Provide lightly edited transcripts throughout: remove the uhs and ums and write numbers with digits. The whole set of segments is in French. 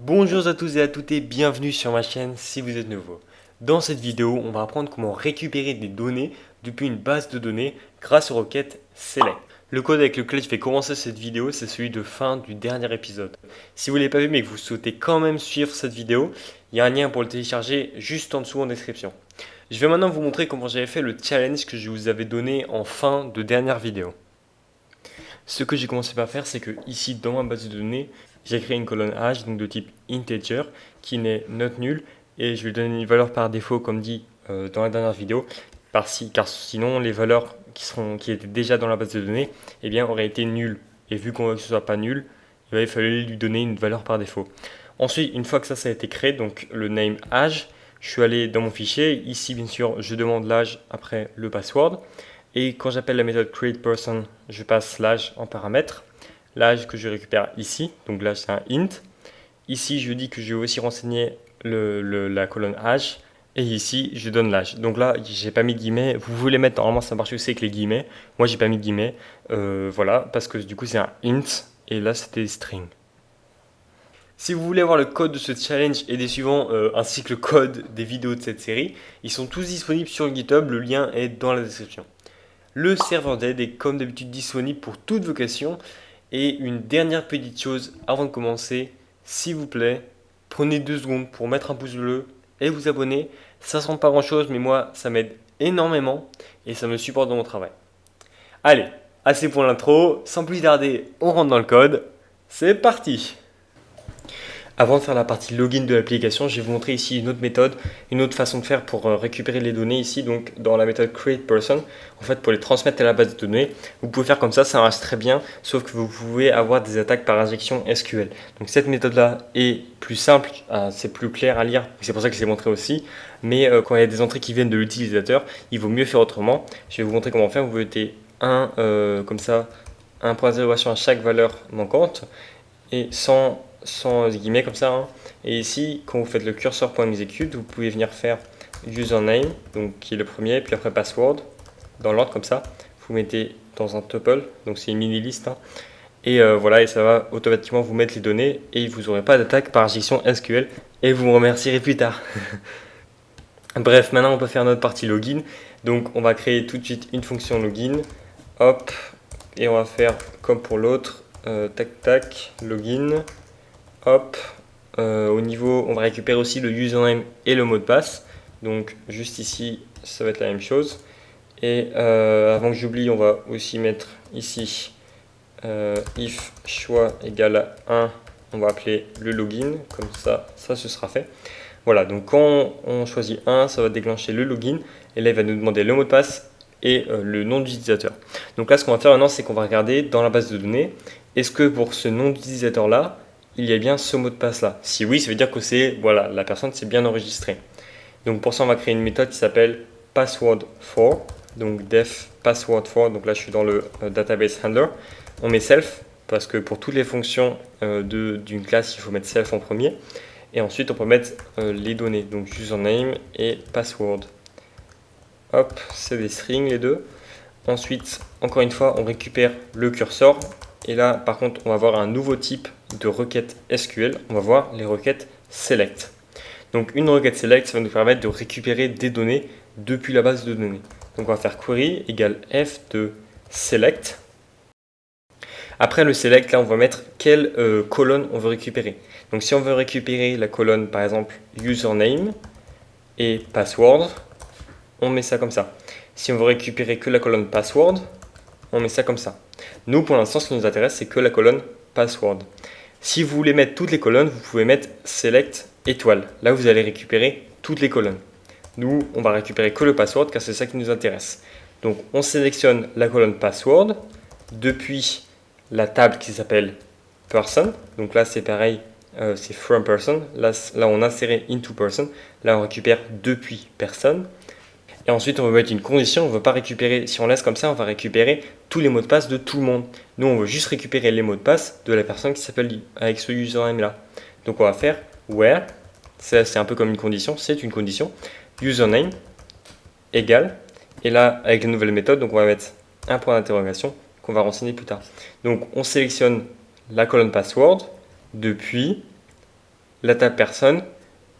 Bonjour à tous et à toutes et bienvenue sur ma chaîne si vous êtes nouveau. Dans cette vidéo, on va apprendre comment récupérer des données depuis une base de données grâce aux requêtes select. Le code avec lequel je vais commencer cette vidéo, c'est celui de fin du dernier épisode. Si vous ne l'avez pas vu mais que vous souhaitez quand même suivre cette vidéo, il y a un lien pour le télécharger juste en dessous en description. Je vais maintenant vous montrer comment j'avais fait le challenge que je vous avais donné en fin de dernière vidéo. Ce que j'ai commencé par faire, c'est que ici dans ma base de données, j'ai créé une colonne âge donc de type integer qui n'est not nul et je vais donner une valeur par défaut comme dit dans la dernière vidéo car sinon les valeurs qui étaient déjà dans la base de données auraient été nulles et vu qu'on veut que ce soit pas nul, il fallait lui donner une valeur par défaut. Ensuite, une fois que ça a été créé, donc le name âge, je suis allé dans mon fichier, ici bien sûr je demande l'âge après le password. Et quand j'appelle la méthode createPerson, je passe l'âge en paramètre. L'âge que je récupère ici, donc l'âge c'est un int. Ici, je dis que je vais aussi renseigner la colonne âge. Et ici, je donne l'âge. Donc là, j'ai pas mis de guillemets. Vous voulez mettre, normalement ça marche aussi avec les guillemets. Moi, j'ai pas mis de guillemets. Voilà, parce que du coup, c'est un int. Et là, c'était des strings. Si vous voulez avoir le code de ce challenge et des suivants, ainsi que le code des vidéos de cette série, ils sont tous disponibles sur GitHub. Le lien est dans la description. Le serveur d'aide est comme d'habitude disponible pour toutes vos questions. Et une dernière petite chose avant de commencer, s'il vous plaît, prenez 2 secondes pour mettre un pouce bleu et vous abonner. Ça ne sent pas grand chose, mais moi, ça m'aide énormément et ça me supporte dans mon travail. Allez, assez pour l'intro. Sans plus tarder, on rentre dans le code. C'est parti! Avant de faire la partie login de l'application, je vais vous montrer ici une autre méthode, une autre façon de faire pour récupérer les données ici, donc dans la méthode createPerson. En fait, pour les transmettre à la base de données, vous pouvez faire comme ça marche très bien, sauf que vous pouvez avoir des attaques par injection SQL. Donc cette méthode-là est plus simple, c'est plus clair à lire, c'est pour ça que je l'ai montré aussi. Mais quand il y a des entrées qui viennent de l'utilisateur, il vaut mieux faire autrement. Je vais vous montrer comment faire. Vous mettez comme ça, un point d'interrogation à chaque valeur manquante et sans guillemets comme ça. Et ici, quand vous faites le cursor.execute, vous pouvez venir faire username, donc qui est le premier, puis après password, dans l'ordre comme ça. Vous mettez dans un tuple, donc c'est une mini-liste. Et voilà, et ça va automatiquement vous mettre les données et vous n'aurez pas d'attaque par injection SQL et vous me remercierez plus tard. Bref, maintenant on peut faire notre partie login. Donc on va créer tout de suite une fonction login. Hop, et on va faire comme pour l'autre. Tac tac, login. Hop, au niveau, on va récupérer aussi le username et le mot de passe. Donc juste ici, ça va être la même chose. Et avant que j'oublie, on va aussi mettre ici if choix égale à 1, on va appeler le login, comme ça ce sera fait. Voilà, donc quand on choisit 1, ça va déclencher le login. Et là, il va nous demander le mot de passe et le nom d'utilisateur. Donc là, ce qu'on va faire maintenant, c'est qu'on va regarder dans la base de données, est-ce que pour ce nom d'utilisateur-là, il y a bien ce mot de passe là. Si oui, ça veut dire que voilà, la personne s'est bien enregistrée. Donc pour ça, on va créer une méthode qui s'appelle password4. Donc def password4. Donc là, je suis dans le database handler. On met self parce que pour toutes les fonctions d'une classe, il faut mettre self en premier. Et ensuite, on peut mettre les données. Donc username et password. Hop, c'est des strings les deux. Ensuite, encore une fois, on récupère le cursor. Et là, par contre, on va avoir un nouveau type de requête SQL. On va voir les requêtes select. Donc, une requête select, ça va nous permettre de récupérer des données depuis la base de données. Donc, on va faire query égale f de select. Après le select, là, on va mettre quelle colonne on veut récupérer. Donc, si on veut récupérer la colonne, par exemple, username et password, on met ça comme ça. Si on veut récupérer que la colonne password, on met ça comme ça. Nous, pour l'instant, ce qui nous intéresse, c'est que la colonne password. Si vous voulez mettre toutes les colonnes, vous pouvez mettre select étoile. Là, vous allez récupérer toutes les colonnes. Nous, on va récupérer que le password car c'est ça qui nous intéresse. Donc, on sélectionne la colonne password depuis la table qui s'appelle person. Donc là, c'est pareil, c'est from person. Là, on a inséré into person. Là, on récupère depuis personne. Et ensuite, on va mettre une condition, on ne veut pas récupérer, si on laisse comme ça, on va récupérer tous les mots de passe de tout le monde. Nous, on veut juste récupérer les mots de passe de la personne qui s'appelle avec ce username là. Donc, on va faire where, ça c'est un peu comme une condition, c'est une condition, username égale, et là, avec la nouvelle méthode, donc on va mettre un point d'interrogation qu'on va renseigner plus tard. Donc, on sélectionne la colonne password depuis la table personne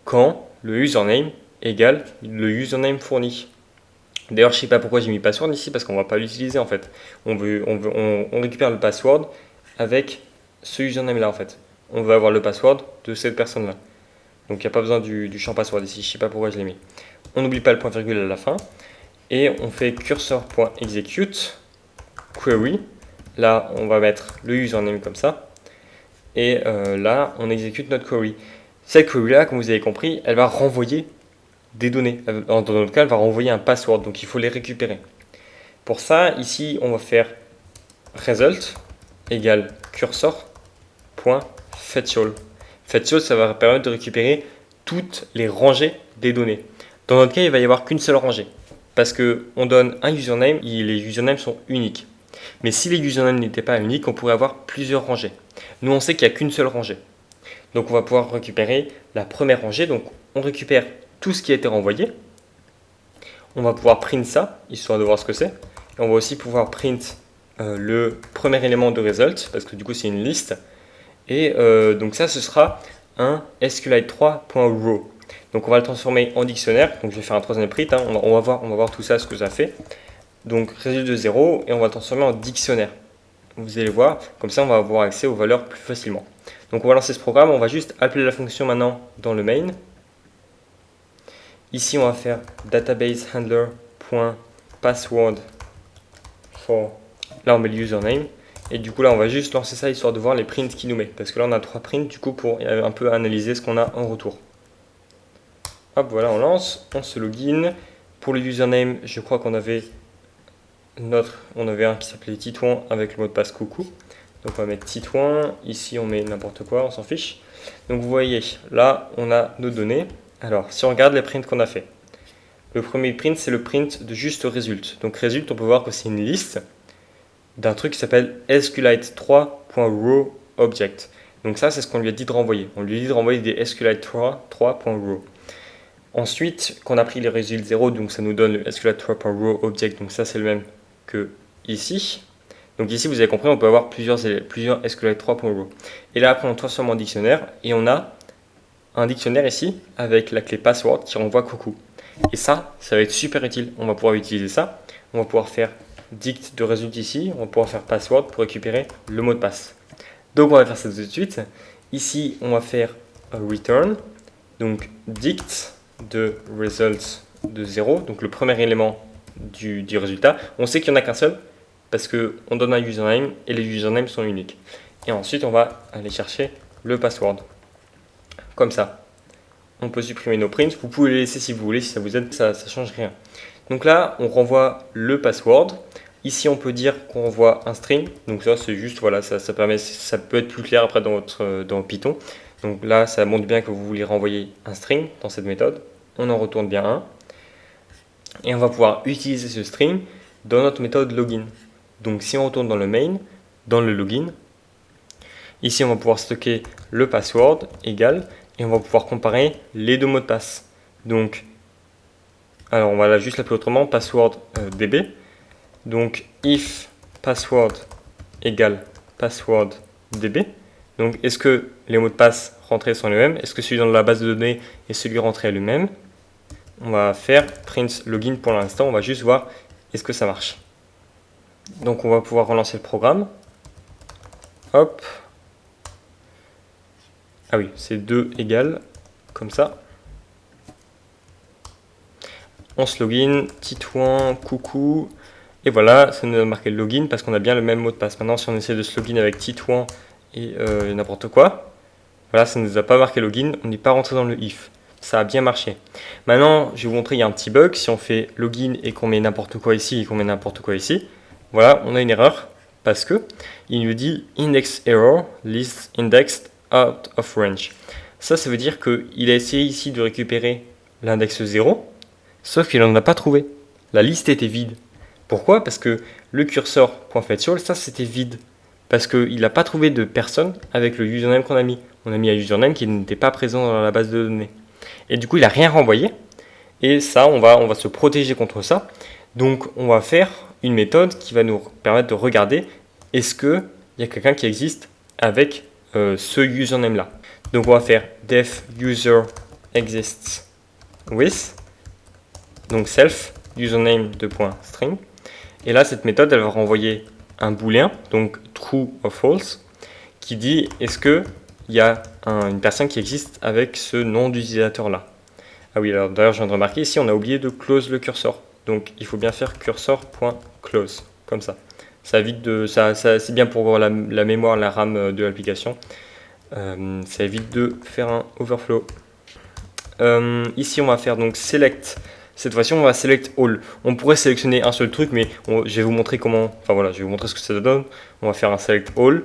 quand le username égale le username fourni. D'ailleurs, je ne sais pas pourquoi j'ai mis password ici, parce qu'on ne va pas l'utiliser en fait. On récupère le password avec ce username là en fait. On veut avoir le password de cette personne là. Donc il n'y a pas besoin du champ password ici, je ne sais pas pourquoi je l'ai mis. On n'oublie pas le point virgule à la fin. Et on fait cursor.execute query. Là, on va mettre le username comme ça. Et là, on exécute notre query. Cette query là, comme vous avez compris, elle va renvoyer des données. Dans notre cas, elle va renvoyer un password, donc il faut les récupérer. Pour ça, ici, on va faire result égale cursor.fetchAll. FetchAll, ça va permettre de récupérer toutes les rangées des données. Dans notre cas, il va y avoir qu'une seule rangée, parce qu'on donne un username, et les usernames sont uniques. Mais si les usernames n'étaient pas uniques, on pourrait avoir plusieurs rangées. Nous, on sait qu'il n'y a qu'une seule rangée. Donc, on va pouvoir récupérer la première rangée. Donc, on récupère tout ce qui a été renvoyé. On va pouvoir print ça, histoire de voir ce que c'est. Et on va aussi pouvoir print le premier élément de result, parce que du coup c'est une liste. Et donc ça, ce sera un SQLite3.row. Donc on va le transformer en dictionnaire. Donc je vais faire un troisième print, hein. on va voir tout ça, ce que ça fait. Donc résultat de 0, et on va le transformer en dictionnaire. Vous allez voir, comme ça on va avoir accès aux valeurs plus facilement. Donc on va lancer ce programme, on va juste appeler la fonction maintenant dans le main. Ici, on va faire databasehandler.password for. Là, on met le username. Et du coup, là, on va juste lancer ça histoire de voir les prints qu'il nous met. Parce que là, on a 3 prints, du coup, pour un peu analyser ce qu'on a en retour. Hop, voilà, on lance. On se login. Pour le username, je crois qu'on avait on avait un qui s'appelait Titouan avec le mot de passe coucou. Donc, on va mettre Titouan. Ici, on met n'importe quoi, on s'en fiche. Donc, vous voyez, là, on a nos données. Alors, si on regarde les prints qu'on a fait, le premier print, c'est le print de juste result. Donc, result, on peut voir que c'est une liste d'un truc qui s'appelle SQLite3.rowObject. Donc, ça, c'est ce qu'on lui a dit de renvoyer. On lui a dit de renvoyer des SQLite3.row. Ensuite, qu'on a pris les résultats 0, donc ça nous donne le SQLite3.rowObject. Donc, ça, c'est le même que ici. Donc, ici, vous avez compris, on peut avoir plusieurs SQLite3.row. Et là, après, on transforme en dictionnaire et on a un dictionnaire ici avec la clé password qui renvoie coucou. Et ça va être super utile. On va pouvoir utiliser ça. On va pouvoir faire dict de résultat ici. On va pouvoir faire password pour récupérer le mot de passe. Donc on va faire ça tout de suite. Ici, on va faire return. Donc dict de result de 0. Donc le premier élément du résultat. On sait qu'il n'y en a qu'un seul parce qu'on donne un username et les usernames sont uniques. Et ensuite, on va aller chercher le password. Comme ça. On peut supprimer nos prints. Vous pouvez les laisser si vous voulez, si ça vous aide, ça ne change rien. Donc là, on renvoie le password. Ici, on peut dire qu'on renvoie un string. Donc ça, c'est juste, voilà, ça peut être plus clair après dans Python. Donc là, ça montre bien que vous voulez renvoyer un string dans cette méthode. On en retourne bien un. Et on va pouvoir utiliser ce string dans notre méthode login. Donc si on retourne dans le main, dans le login, ici, on va pouvoir stocker le password égal. Et on va pouvoir comparer les deux mots de passe. Donc, alors on va là juste l'appeler autrement, password db. Donc, if password égale password db. Donc, est-ce que les mots de passe rentrés sont les mêmes? Est-ce que celui dans la base de données et celui rentré est le même? On va faire print login pour l'instant. On va juste voir est-ce que ça marche. Donc, on va pouvoir relancer le programme. Hop. Ah oui, c'est 2 égales, comme ça. On se login, Titouan, coucou. Et voilà, ça nous a marqué le login parce qu'on a bien le même mot de passe. Maintenant, si on essaie de se login avec Titouan et n'importe quoi, voilà, ça ne nous a pas marqué login, on n'est pas rentré dans le if. Ça a bien marché. Maintenant, je vais vous montrer, il y a un petit bug. Si on fait login et qu'on met n'importe quoi ici et qu'on met n'importe quoi ici, voilà, on a une erreur parce que il nous dit index error, list indexed out of range. Ça veut dire qu'il a essayé ici de récupérer l'index 0, sauf qu'il n'en a pas trouvé. La liste était vide. Pourquoi? Parce que le cursor.fetchAll, ça c'était vide. Parce qu'il n'a pas trouvé de personne avec le username qu'on a mis. On a mis un username qui n'était pas présent dans la base de données. Et du coup, il n'a rien renvoyé. Et ça, on va se protéger contre ça. Donc, on va faire une méthode qui va nous permettre de regarder est-ce qu'il y a quelqu'un qui existe avec ce username-là. Donc on va faire def user exists with, donc self username string. Et là, cette méthode, elle va renvoyer un booléen, donc true ou false, qui dit est-ce qu'il y a une personne qui existe avec ce nom d'utilisateur là. Ah oui, alors d'ailleurs, je viens de remarquer ici, on a oublié de close le cursor. Donc il faut bien faire cursor.close, comme ça. Ça évite de, c'est bien pour la mémoire, la RAM de l'application. Ça évite de faire un overflow. Ici, on va faire donc select. Cette fois-ci, on va select all. On pourrait sélectionner un seul truc, mais je vais vous montrer comment. Enfin voilà, je vais vous montrer ce que ça donne. On va faire un select all.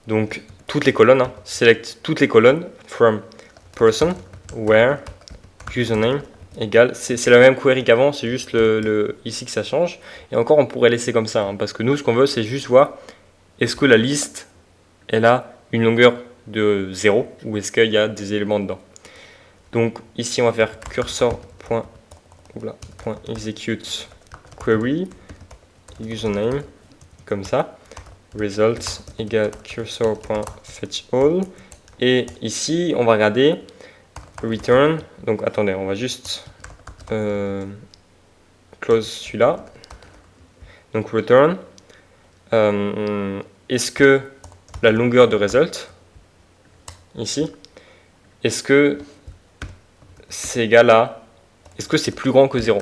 Donc toutes les colonnes, hein. Select toutes les colonnes from person where username égale. C'est la même query qu'avant, c'est juste ici que ça change. Et encore, on pourrait laisser comme ça, hein, parce que nous, ce qu'on veut, c'est juste voir est-ce que la liste, elle a une longueur de 0 ou est-ce qu'il y a des éléments dedans. Donc ici, on va faire cursor.execute query username comme ça. Results égale cursor.fetchAll. Et ici, on va regarder return. Donc attendez, on va juste close celui-là. Donc return. Est-ce que la longueur de result ici, est-ce que c'est égal à, est-ce que c'est plus grand que 0?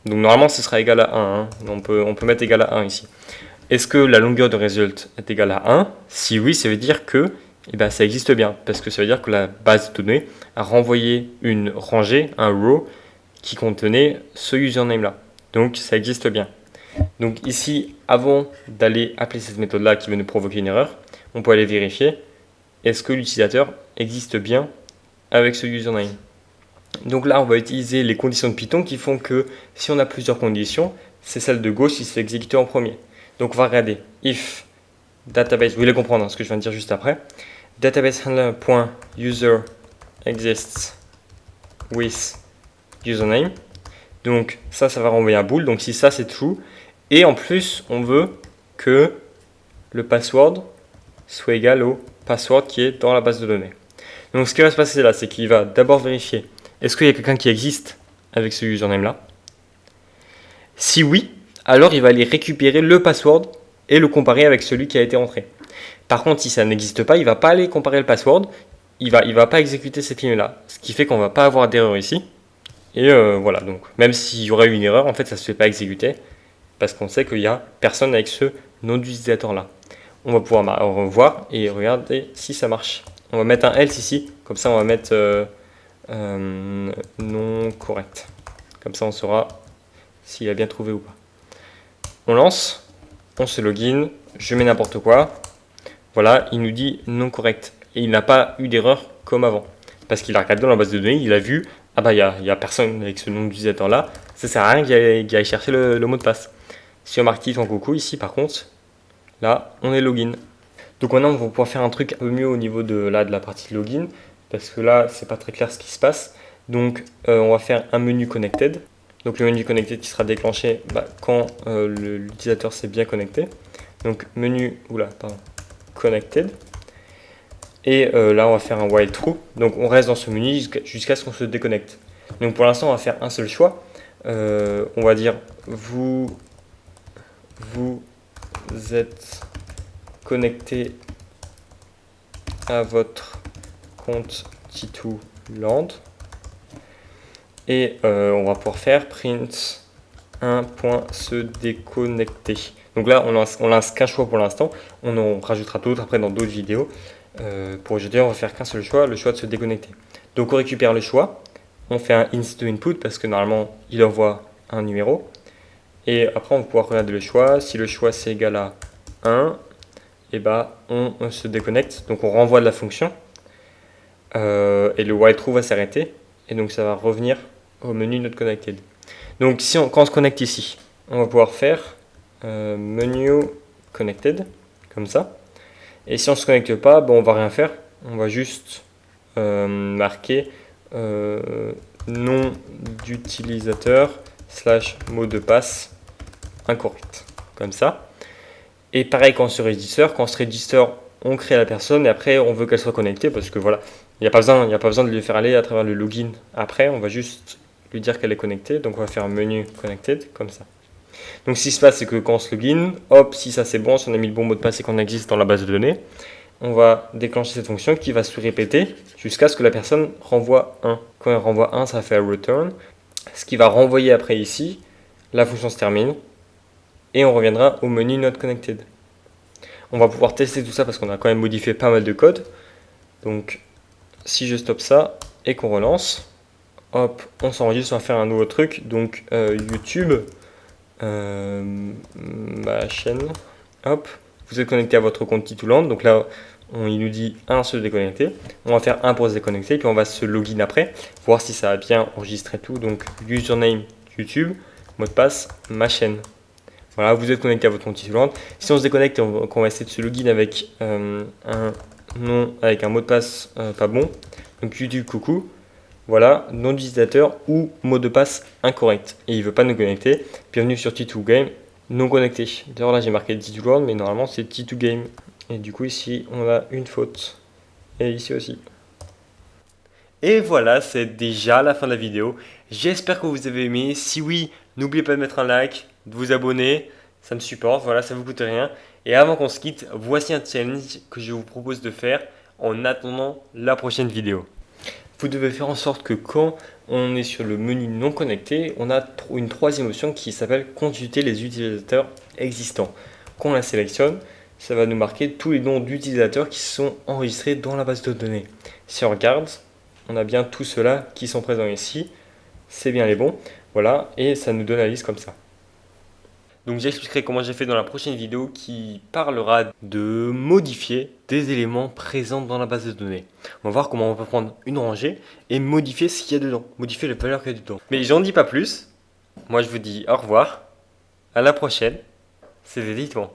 Donc normalement ce sera égal à 1, hein. On peut mettre égal à 1 ici. Est-ce que la longueur de result est égale à 1? Si oui, ça veut dire que ça existe bien, parce que ça veut dire que la base de données a renvoyé une rangée, un row, qui contenait ce username là. Donc ça existe bien. Donc ici, avant d'aller appeler cette méthode-là qui va nous provoquer une erreur, on peut aller vérifier est-ce que l'utilisateur existe bien avec ce username. Donc là, on va utiliser les conditions de Python qui font que si on a plusieurs conditions, c'est celle de gauche qui se fait exécuter en premier. Donc on va regarder if database, vous allez comprendre ce que je viens de dire juste après, database handler.user exists with username. Donc ça va renvoyer un bool. Donc si ça c'est true, et en plus on veut que le password soit égal au password qui est dans la base de données. Donc ce qui va se passer là, c'est qu'il va d'abord vérifier est-ce qu'il y a quelqu'un qui existe avec ce username là. Si oui, alors il va aller récupérer le password et le comparer avec celui qui a été entré. Par contre, si ça n'existe pas, il ne va pas aller comparer le password, il va pas exécuter cette ligne là, ce qui fait qu'on ne va pas avoir d'erreur ici. Et voilà, donc même s'il y aurait eu une erreur, en fait ça ne se fait pas exécuter parce qu'on sait qu'il n'y a personne avec ce nom d'utilisateur là. On va pouvoir revoir et regarder si ça marche. On va mettre un else ici, comme ça on va mettre non correct. Comme ça on saura s'il a bien trouvé ou pas. On lance, on se login, je mets n'importe quoi. Voilà, il nous dit non correct. Et il n'a pas eu d'erreur comme avant. Parce qu'il a regardé dans la base de données, il a vu, ah bah il n'y a personne avec ce nom d'utilisateur là, ça sert à rien qu'il aille chercher le mot de passe. Si on marque en coucou ici par contre, là on est login. Donc maintenant on va pouvoir faire un truc un peu mieux au niveau de la partie login, parce que là c'est pas très clair ce qui se passe. Donc on va faire un menu connected. Donc le menu connected qui sera déclenché quand l'utilisateur s'est bien connecté. Donc menu, connected. Et là on va faire un while true. Donc on reste dans ce menu jusqu'à ce qu'on se déconnecte. Donc pour l'instant on va faire un seul choix. On va dire vous êtes connecté à votre compte T2 Land. Et on va pouvoir faire print 1.se-déconnecter. Donc là, on lance qu'un choix pour l'instant. On en rajoutera d'autres après dans d'autres vidéos. Pour aujourd'hui, on va faire qu'un seul choix, le choix de se déconnecter. Donc on récupère le choix. On fait un int de input parce que normalement, il envoie un numéro. Et après, on va pouvoir regarder le choix. Si le choix c'est égal à 1, on se déconnecte. Donc on renvoie de la fonction. Et le while true va s'arrêter. Et donc ça va revenir au menu not connected. Donc quand on se connecte ici, on va pouvoir faire menu connected, comme ça. Et si on ne se connecte pas, on va rien faire. On va juste marquer nom d'utilisateur / mot de passe incorrect, comme ça. Et pareil quand on se register, on crée la personne et après on veut qu'elle soit connectée parce que voilà, il n'y a pas besoin de lui faire aller à travers le login après, on va juste lui dire qu'elle est connectée, donc on va faire menu connected comme ça. Donc ce qui se passe, c'est que quand on se login, hop, si ça c'est bon, si on a mis le bon mot de passe et qu'on existe dans la base de données, on va déclencher cette fonction qui va se répéter jusqu'à ce que la personne renvoie 1. Quand elle renvoie 1, ça va faire return, ce qui va renvoyer après ici, la fonction se termine et on reviendra au menu not connected. On va pouvoir tester tout ça parce qu'on a quand même modifié pas mal de code. Donc si je stoppe ça et qu'on relance, hop, on s'enregistre, on va faire un nouveau truc. Donc YouTube, ma chaîne, hop, vous êtes connecté à votre compte Titouland. Donc là, il nous dit 1 se déconnecter. On va faire 1 pour se déconnecter, puis on va se login après, voir si ça a bien enregistré tout. Donc username YouTube, mot de passe, ma chaîne. Voilà, vous êtes connecté à votre compte Titouland. Si on se déconnecte et qu'on va essayer de se login avec un nom, avec un mot de passe pas bon, donc YouTube coucou, voilà, nom d'utilisateur ou mot de passe incorrect. Et il ne veut pas nous connecter. Bienvenue sur T2Game, non connecté. D'ailleurs là j'ai marqué T2World, mais normalement c'est T2Game. Et du coup ici on a une faute. Et ici aussi. Et voilà, c'est déjà la fin de la vidéo. J'espère que vous avez aimé. Si oui, n'oubliez pas de mettre un like, de vous abonner. Ça me supporte, voilà, ça ne vous coûte rien. Et avant qu'on se quitte, voici un challenge que je vous propose de faire en attendant la prochaine vidéo. Vous devez faire en sorte que quand on est sur le menu non connecté, on a une troisième option qui s'appelle consulter les utilisateurs existants. Quand on la sélectionne, ça va nous marquer tous les noms d'utilisateurs qui sont enregistrés dans la base de données. Si on regarde, on a bien tous ceux-là qui sont présents ici. C'est bien les bons. Voilà, et ça nous donne la liste comme ça. Donc j'expliquerai comment j'ai fait dans la prochaine vidéo qui parlera de modifier des éléments présents dans la base de données. On va voir comment on peut prendre une rangée et modifier ce qu'il y a dedans, modifier les valeurs qu'il y a dedans. Mais j'en dis pas plus. Moi je vous dis au revoir, à la prochaine, c'était Titouan.